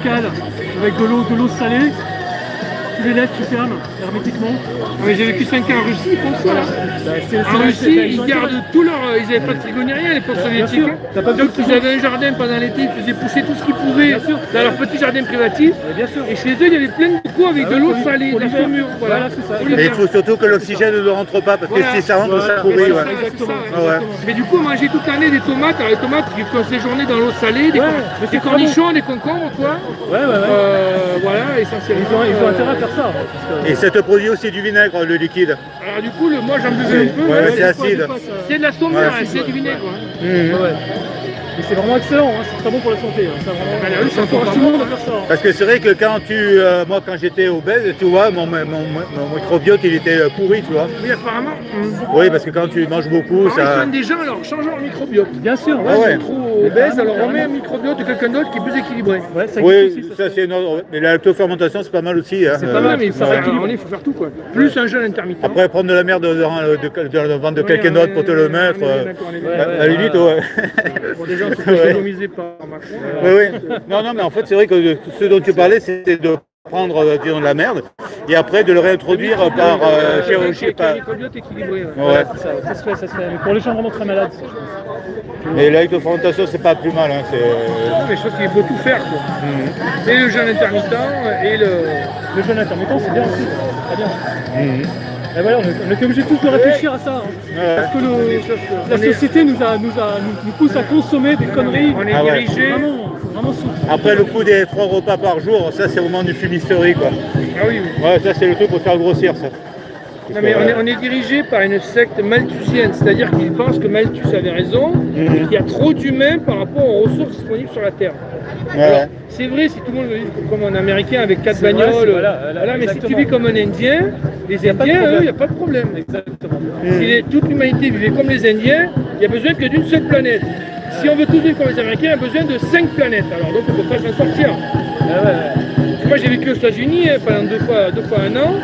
avec de l'eau salée. Tu les laisses, tu fermes hermétiquement. Mais j'ai vécu 5 ans en Russie, pour ça. En Russie, ils gardent tout leur. Ils n'avaient pas de frigo ni rien à l'époque soviétique. Donc ils avaient un jardin pendant l'été, ils faisaient pousser tout ce qu'ils pouvaient dans leur petit jardin privatif. Et chez eux, il y avait plein de bocaux avec de l'eau salée, de la saumure. Voilà, c'est ça. Mais il faut surtout que l'oxygène ne rentre pas, parce que si ça rentre, ça pourrit. Mais du coup, on mangeait toute l'année des tomates. Alors les tomates qui peuvent séjourner dans l'eau salée, des cornichons, des concombres, quoi. Voilà, essentiellement. Ils ont intérêt à faire ça. Et ça te produit aussi du vinaigre, le liquide. Alors du coup, moi j'en buvais un peu. C'est acide. C'est de la saumure, c'est du vinaigre. Et c'est vraiment excellent, hein. C'est très bon pour la santé. C'est encourage tout le monde à faire ça. Parce que c'est vrai que quand moi quand j'étais obèse, tu vois, mon microbiote il était pourri, tu vois. Oui, apparemment. Oui, parce que quand tu manges beaucoup, Ils ça. soignent des gens, alors changeons leur microbiote. Bien sûr, Ils sont trop obèses, alors on met un microbiote de quelqu'un d'autre qui est plus équilibré. Oui, ça c'est une autre. Mais la lactofermentation c'est pas mal aussi. C'est pas mal, mais il faut faire tout, quoi. Plus un jeûne intermittent. Après, prendre de la merde dans le ventre de quelqu'un d'autre pour te le mettre, à la limite, Pour des gens qui sont économisés par Macron. Oui. Non, mais en fait, c'est vrai que ce dont tu parlais, c'était de prendre disons, de la merde et après de le réintroduire par chirurgie. Un microbiote équilibré. Ça se fait. Mais pour les gens vraiment très malades, ça, je pense. Mais la fermentation, c'est pas plus mal. Non, mais je pense qu'il faut tout faire, quoi. Et le jeûne intermittent et le jeûne intermittent, c'est bien aussi. Très bien. Et voilà, on est obligé tous de réfléchir à ça. Parce que la société nous pousse à consommer des conneries. On est dirigé. Vraiment Après le coup des 3 repas par jour, ça c'est vraiment du fumisterie, quoi. Ah oui. Ouais, ça c'est le truc pour faire grossir, ça. Non, mais on est dirigé par une secte malthusienne, c'est-à-dire qu'ils pensent que Malthus avait raison, et qu'il y a trop d'humains par rapport aux ressources disponibles sur la Terre. Alors, c'est vrai si tout le monde veut vivre comme un Américain avec 4 bagnoles, mais si tu vis comme un Indien, les Indiens, eux, il n'y a pas de problème. Exactement. Si toute l'humanité vivait comme les Indiens, il n'y a besoin que d'une seule planète. Si on veut tous vivre comme les Américains, il y a besoin de 5 planètes. Alors donc on ne peut pas s'en sortir. Moi j'ai vécu aux États-Unis pendant deux fois un an.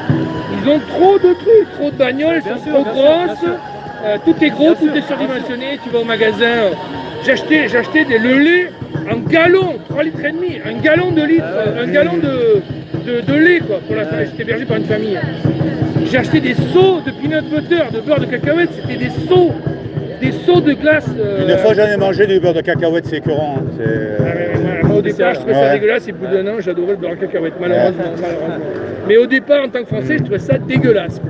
Ils ont trop de trucs, trop de bagnoles, elles sont trop grosses. Tout est gros, tout est surdimensionné. Tu vas au magasin. J'ai acheté le lait en gallon, 3 litres et demi, un gallon de litre, un gallon de lait quoi, pour la famille. J'étais hébergé par une famille. J'ai acheté des seaux de peanut butter, de beurre de cacahuète, c'était des seaux de glace. Une fois j'en ai mangé du beurre de cacahuète, c'est écœurant. Moi au départ je trouvais ça dégueulasse et au bout d'un an j'adorais le beurre de cacahuète, malheureusement. Mais au départ en tant que Français je trouvais ça dégueulasse.